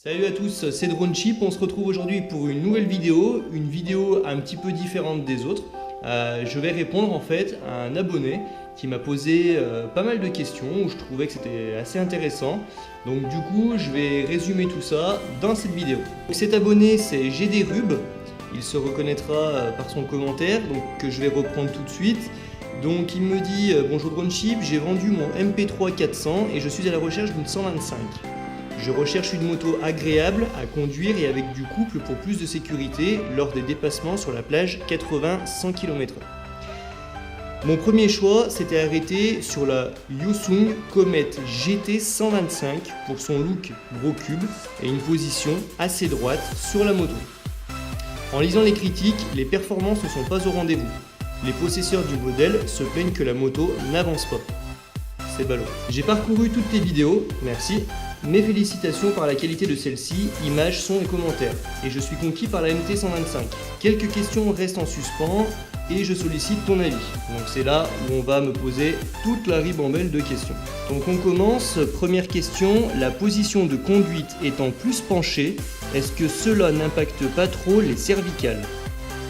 Salut à tous, c'est DroneChip. On se retrouve aujourd'hui pour une nouvelle vidéo, un petit peu différente des autres. Je vais répondre en fait à un abonné qui m'a posé pas mal de questions où je trouvais que c'était assez intéressant. Donc du coup, je vais résumer tout ça dans cette vidéo. Cet abonné, c'est GDRub. Il se reconnaîtra par son commentaire, donc que je vais reprendre tout de suite. Donc il me dit bonjour DroneChip, j'ai vendu mon MP3 400 et je suis à la recherche d'une 125. Je recherche une moto agréable à conduire et avec du couple pour plus de sécurité lors des dépassements sur la plage 80-100 km/h. Mon premier choix s'était arrêté sur la Hyosung Comet GT 125 pour son look gros cube et une position assez droite sur la moto. En lisant les critiques, les performances ne sont pas au rendez-vous. Les possesseurs du modèle se plaignent que la moto n'avance pas. C'est ballot. J'ai parcouru toutes tes vidéos, merci. Mes félicitations par la qualité de celle-ci, images, sons et commentaires. Et je suis conquis par la MT125. Quelques questions restent en suspens et je sollicite ton avis. Donc c'est là où on va me poser toute la ribambelle de questions. Donc on commence. Première question, la position de conduite étant plus penchée, est-ce que cela n'impacte pas trop les cervicales?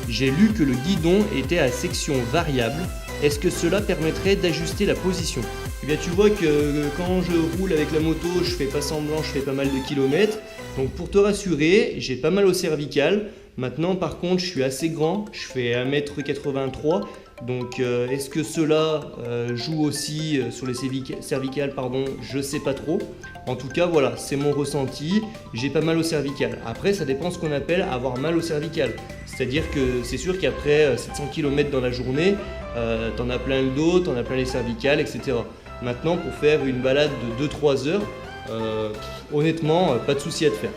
J'ai lu que le guidon était à section variable. Est-ce que cela permettrait d'ajuster la position? Eh bien tu vois que quand je roule avec la moto, je fais pas semblant, je fais pas mal de kilomètres. Donc pour te rassurer, j'ai pas mal au cervical. Maintenant par contre, je suis assez grand, je fais 1m83. Donc est-ce que cela joue aussi sur les cervicales, je sais pas trop. En tout cas voilà, c'est mon ressenti, j'ai pas mal au cervical. Après ça dépend ce qu'on appelle avoir mal au cervical. C'est-à-dire que c'est sûr qu'après 700 km dans la journée, t'en as plein le dos, t'en as plein les cervicales, etc. Maintenant pour faire une balade de 2-3 heures, honnêtement pas de souci à te faire.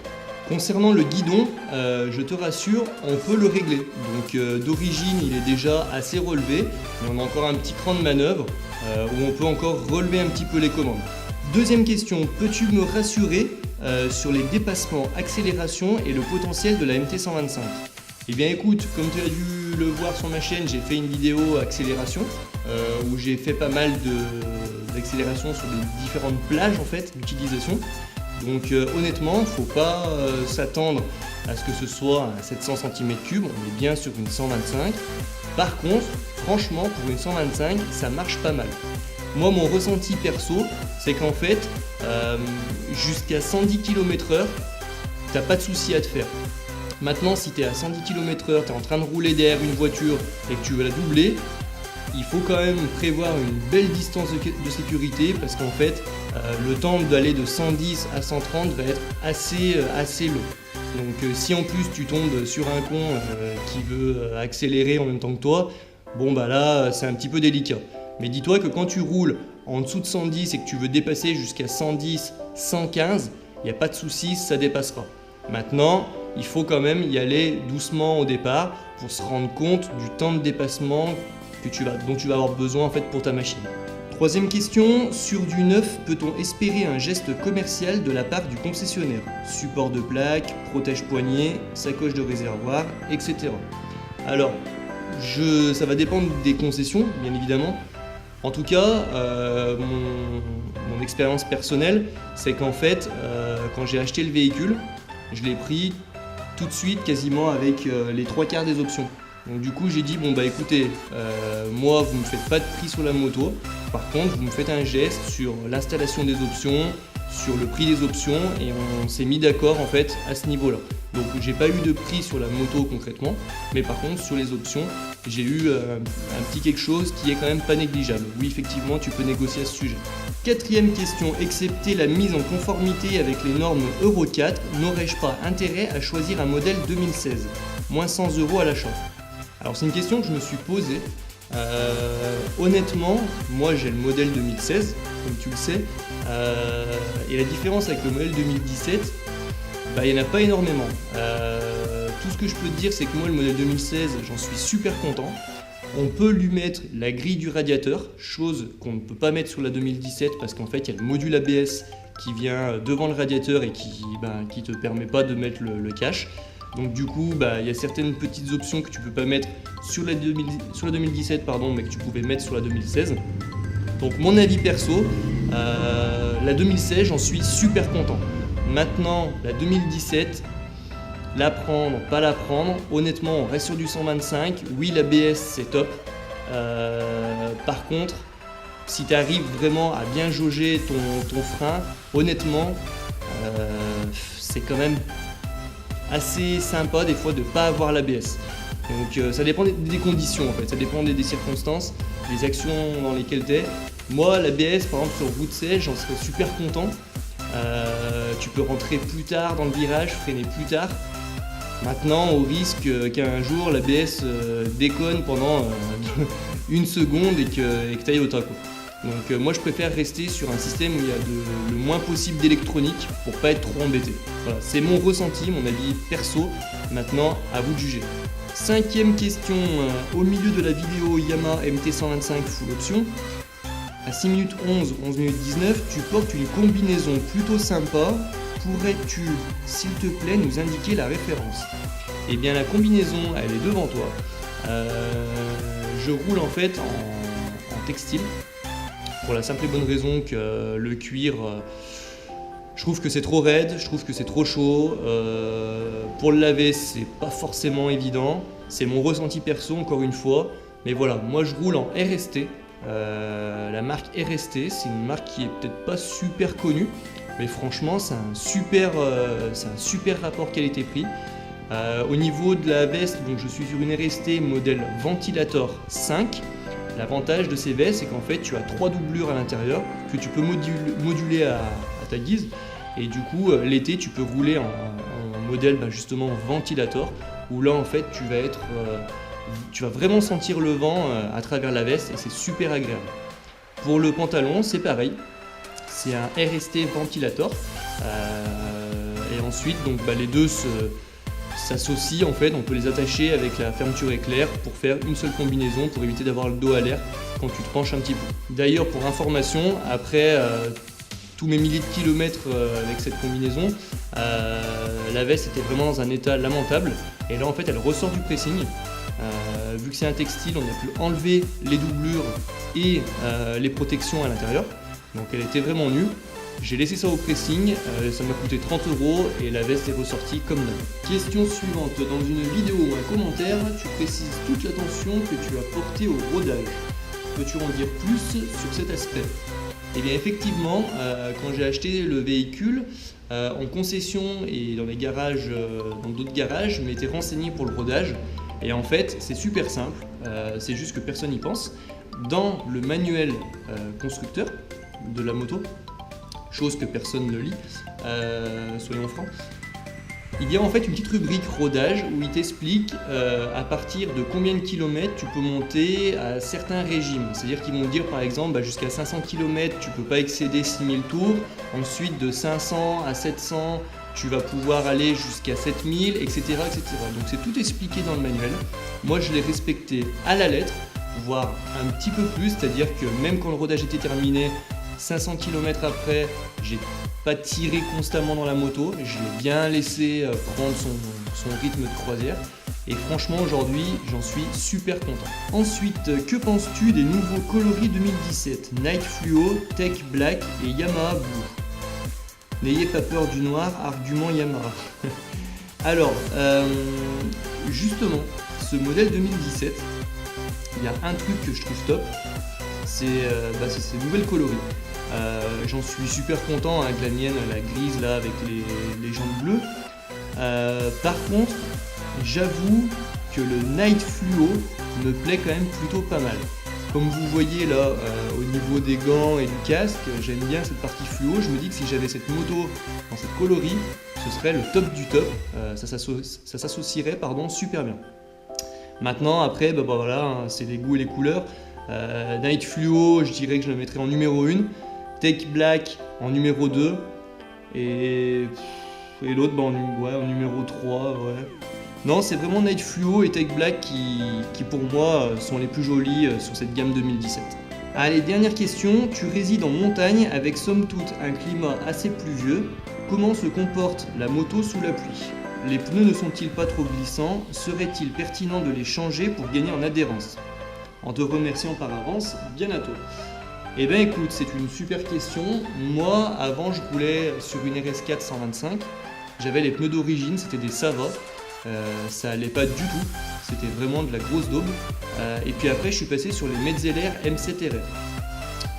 Concernant le guidon, je te rassure, on peut le régler. Donc d'origine, il est déjà assez relevé, mais on a encore un petit cran de manœuvre où on peut encore relever un petit peu les commandes. Deuxième question, peux-tu me rassurer sur les dépassements, accélération et le potentiel de la MT125? Eh bien écoute, comme tu as dû le voir sur ma chaîne, j'ai fait une vidéo accélération où j'ai fait pas mal d'accélération sur les différentes plages en fait d'utilisation. Donc honnêtement, faut pas s'attendre à ce que ce soit à 700 cm3, on est bien sur une 125. Par contre, franchement, pour une 125, ça marche pas mal. Moi, mon ressenti perso, c'est qu'en fait, jusqu'à 110 km/h, t'as pas de souci à te faire. Maintenant, si tu es à 110 km/h, tu es en train de rouler derrière une voiture et que tu veux la doubler, il faut quand même prévoir une belle distance de sécurité parce qu'en fait, le temps d'aller de 110 à 130 va être assez long. Donc si en plus tu tombes sur un con qui veut accélérer en même temps que toi, bon bah là c'est un petit peu délicat. Mais dis-toi que quand tu roules en dessous de 110 et que tu veux dépasser jusqu'à 110, 115, il n'y a pas de souci, ça dépassera. Maintenant, il faut quand même y aller doucement au départ pour se rendre compte du temps de dépassement dont tu vas avoir besoin en fait pour ta machine. Troisième question, sur du neuf, peut-on espérer un geste commercial de la part du concessionnaire? Support de plaque, protège-poignet, sacoche de réservoir, etc. Alors, ça va dépendre des concessions, bien évidemment. En tout cas, mon expérience personnelle, c'est qu'en fait, quand j'ai acheté le véhicule, je l'ai pris tout de suite quasiment avec les 3/4 des options. Donc du coup j'ai dit bon bah écoutez, moi vous ne me faites pas de prix sur la moto, par contre vous me faites un geste sur l'installation des options, sur le prix des options et on s'est mis d'accord en fait à ce niveau là. Donc j'ai pas eu de prix sur la moto concrètement, mais par contre sur les options j'ai eu un petit quelque chose qui est quand même pas négligeable. Oui effectivement tu peux négocier à ce sujet. Quatrième question, excepté la mise en conformité avec les normes Euro 4, n'aurais-je pas intérêt à choisir un modèle 2016, moins 100 € à l'achat? Alors c'est une question que je me suis posée. Honnêtement, moi j'ai le modèle 2016, comme tu le sais, et la différence avec le modèle 2017, il n'y en a pas énormément. Tout ce que je peux te dire, c'est que moi le modèle 2016, j'en suis super content. On peut lui mettre la grille du radiateur, chose qu'on ne peut pas mettre sur la 2017 parce qu'en fait il y a le module ABS qui vient devant le radiateur et qui te permet pas de mettre le cache. Donc du coup, il y a certaines petites options que tu peux pas mettre sur la 2017 mais que tu pouvais mettre sur la 2016. Donc mon avis perso, la 2016, j'en suis super content. Maintenant, la 2017, la prendre, pas la prendre. Honnêtement, on reste sur du 125. Oui, l'ABS c'est top. Par contre, si tu arrives vraiment à bien jauger ton frein, honnêtement, c'est quand même assez sympa des fois de ne pas avoir l'ABS. Donc ça dépend des conditions en fait, ça dépend des circonstances, des actions dans lesquelles tu es. Moi, l'ABS, par exemple, sur route sèche, j'en serais super content. Tu peux rentrer plus tard dans le virage, freiner plus tard. Maintenant, au risque qu'un jour l'ABS déconne pendant une seconde et que tu ailles au tas. Donc moi je préfère rester sur un système où il y a le moins possible d'électronique pour pas être trop embêté. Voilà, c'est mon ressenti, mon avis perso. Maintenant, à vous de juger. 5e question, au milieu de la vidéo Yamaha MT125 full option. À 6 minutes 11, 11 minutes 19, tu portes une combinaison plutôt sympa. Pourrais-tu, s'il te plaît, nous indiquer la référence? Eh bien la combinaison, elle est devant toi. Je roule en fait en textile. Pour la simple et bonne raison que le cuir, je trouve que c'est trop raide, je trouve que c'est trop chaud. Pour le laver, c'est pas forcément évident. C'est mon ressenti perso, encore une fois. Mais voilà, moi je roule en RST. La marque RST, c'est une marque qui est peut-être pas super connue. Mais franchement, c'est un super rapport qualité-prix. Au niveau de la veste, donc je suis sur une RST modèle Ventilator 5. L'avantage de ces vestes, c'est qu'en fait, tu as 3 doublures à l'intérieur que tu peux moduler à ta guise. Et du coup, l'été, tu peux rouler en modèle justement Ventilator, où là, en fait, tu vas vraiment sentir le vent à travers la veste et c'est super agréable. Pour le pantalon, c'est pareil. C'est un RST Ventilator. Et ensuite, donc, les deux s'associent en fait, on peut les attacher avec la fermeture éclair pour faire une seule combinaison pour éviter d'avoir le dos à l'air quand tu te penches un petit peu. D'ailleurs, pour information, après tous mes milliers de kilomètres avec cette combinaison, la veste était vraiment dans un état lamentable et là en fait elle ressort du pressing. Vu que c'est un textile, on a pu enlever les doublures et les protections à l'intérieur, donc elle était vraiment nue. J'ai laissé ça au pressing, ça m'a coûté 30 € et la veste est ressortie comme neuf. Question suivante, dans une vidéo ou un commentaire, tu précises toute l'attention que tu as portée au rodage. Peux-tu en dire plus sur cet aspect? Eh bien effectivement, quand j'ai acheté le véhicule, en concession et dans les garages, dans d'autres garages, je m'étais renseigné pour le rodage. Et en fait, c'est super simple, c'est juste que personne n'y pense. Dans le manuel constructeur de la moto, chose que personne ne lit, soyons francs, il y a en fait une petite rubrique rodage où il t'explique à partir de combien de kilomètres tu peux monter à certains régimes. C'est-à-dire qu'ils vont dire par exemple jusqu'à 500 km tu peux pas excéder 6000 tours, ensuite de 500 à 700 tu vas pouvoir aller jusqu'à 7000, etc., etc. Donc c'est tout expliqué dans le manuel. Moi je l'ai respecté à la lettre, voire un petit peu plus, c'est-à-dire que même quand le rodage était terminé, 500 km après, j'ai pas tiré constamment dans la moto, je l'ai bien laissé prendre son rythme de croisière et franchement aujourd'hui j'en suis super content. Ensuite, que penses-tu des nouveaux coloris 2017 Night Fluo, Tech Black et Yamaha Blue? N'ayez pas peur du noir, argument Yamaha. Alors, justement, ce modèle 2017, il y a un truc que je trouve top, c'est ces nouvelles coloris. J'en suis super content avec la mienne, la grise là avec les jantes bleues. Par contre, j'avoue que le Night Fluo me plaît quand même plutôt pas mal. Comme vous voyez là, au niveau des gants et du casque, j'aime bien cette partie fluo. Je me dis que si j'avais cette moto dans cette coloris, ce serait le top du top. Ça s'associerait super bien. Maintenant, après, voilà, hein, c'est les goûts et les couleurs. Night Fluo, je dirais que je le mettrais en numéro 1. Tech Black en numéro 2. Et l'autre en numéro 3. Ouais. Non, c'est vraiment Night Fluo et Tech Black qui pour moi sont les plus jolis sur cette gamme 2017. Allez, dernière question. Tu résides en montagne avec somme toute un climat assez pluvieux. Comment se comporte la moto sous la pluie? Les pneus ne sont-ils pas trop glissants? Serait-il pertinent de les changer pour gagner en adhérence? En te remerciant par avance, bien à toi. Eh bien écoute, c'est une super question. Moi, avant, je roulais sur une RS4 125. J'avais les pneus d'origine, c'était des Sava. Ça allait pas du tout, c'était vraiment de la grosse daube. Et puis après, je suis passé sur les Metzeler M7RR,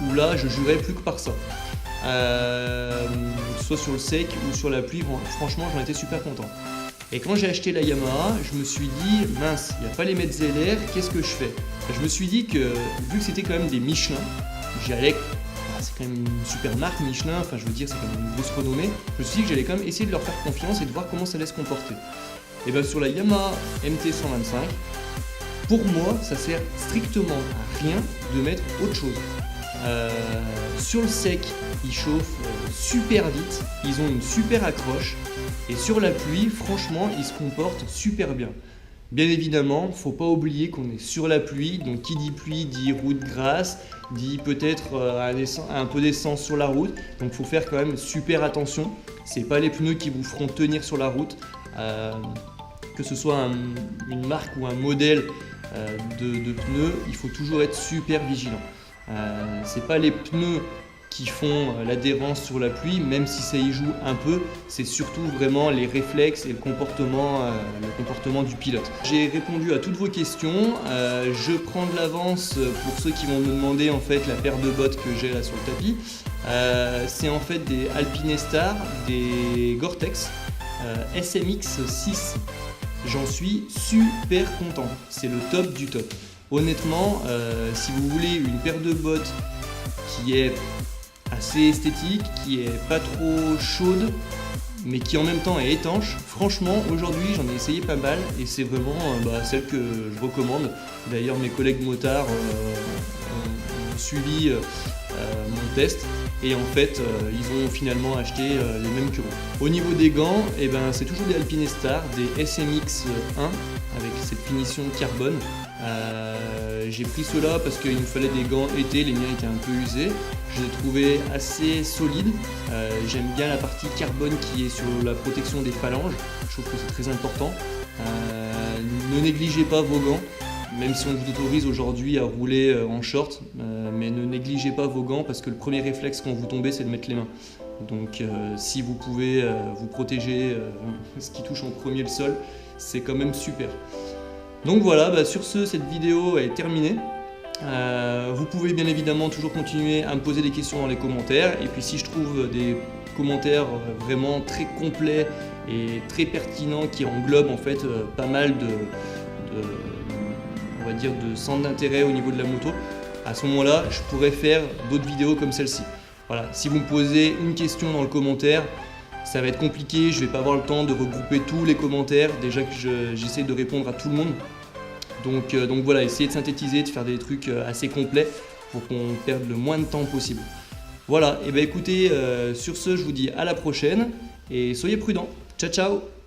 où là, je jurais plus que par ça. Soit sur le sec ou sur la pluie, franchement, j'en étais super content. Et quand j'ai acheté la Yamaha, je me suis dit, mince, il n'y a pas les Metzeler, qu'est-ce que je fais? Je me suis dit que, vu que c'était quand même des Michelin, j'allais, c'est quand même une super marque Michelin, enfin je veux dire c'est quand même une grosse renommée, je me suis dit que j'allais quand même essayer de leur faire confiance et de voir comment ça allait se comporter. Et bien sur la Yamaha MT125, pour moi ça sert strictement à rien de mettre autre chose. Sur le sec, ils chauffent super vite, ils ont une super accroche, et sur la pluie, franchement, ils se comportent super bien. Bien évidemment, faut pas oublier qu'on est sur la pluie, donc qui dit pluie dit route grasse, dit peut-être un peu d'essence sur la route, donc faut faire quand même super attention. C'est pas les pneus qui vous feront tenir sur la route, que ce soit une marque ou un modèle de pneus, il faut toujours être super vigilant. C'est pas les pneus qui font l'adhérence sur la pluie, même si ça y joue un peu, c'est surtout vraiment les réflexes et le comportement du pilote. J'ai répondu à toutes vos questions, je prends de l'avance pour ceux qui vont me demander en fait la paire de bottes que j'ai là sur le tapis. C'est en fait des Alpinestar, des Gore-Tex SMX 6. J'en suis super content, c'est le top du top. Honnêtement, si vous voulez une paire de bottes qui est assez esthétique, qui est pas trop chaude, mais qui en même temps est étanche, franchement aujourd'hui j'en ai essayé pas mal et c'est vraiment celle que je recommande. D'ailleurs mes collègues motards ont suivi mon test et en fait ils ont finalement acheté les mêmes que moi. Au niveau des gants, c'est toujours des Alpinestar, des SMX 1 avec cette finition carbone. J'ai pris ceux-là parce qu'il me fallait des gants été, les miens étaient un peu usés. Je les ai trouvés assez solides. J'aime bien la partie carbone qui est sur la protection des phalanges. Je trouve que c'est très important. Ne négligez pas vos gants, même si on vous autorise aujourd'hui à rouler en short, mais ne négligez pas vos gants parce que le premier réflexe quand vous tombez, c'est de mettre les mains. Donc si vous pouvez vous protéger ce qui touche en premier le sol, c'est quand même super. Donc voilà, sur ce, cette vidéo est terminée. Vous pouvez bien évidemment toujours continuer à me poser des questions dans les commentaires. Et puis si je trouve des commentaires vraiment très complets et très pertinents qui englobent en fait pas mal on va dire de centres d'intérêt au niveau de la moto, à ce moment-là, je pourrais faire d'autres vidéos comme celle-ci. Voilà, si vous me posez une question dans le commentaire, ça va être compliqué, je ne vais pas avoir le temps de regrouper tous les commentaires, déjà que j'essaie de répondre à tout le monde. Donc voilà, essayez de synthétiser, de faire des trucs assez complets pour qu'on perde le moins de temps possible. Voilà, et écoutez, sur ce, je vous dis à la prochaine et soyez prudents. Ciao ciao!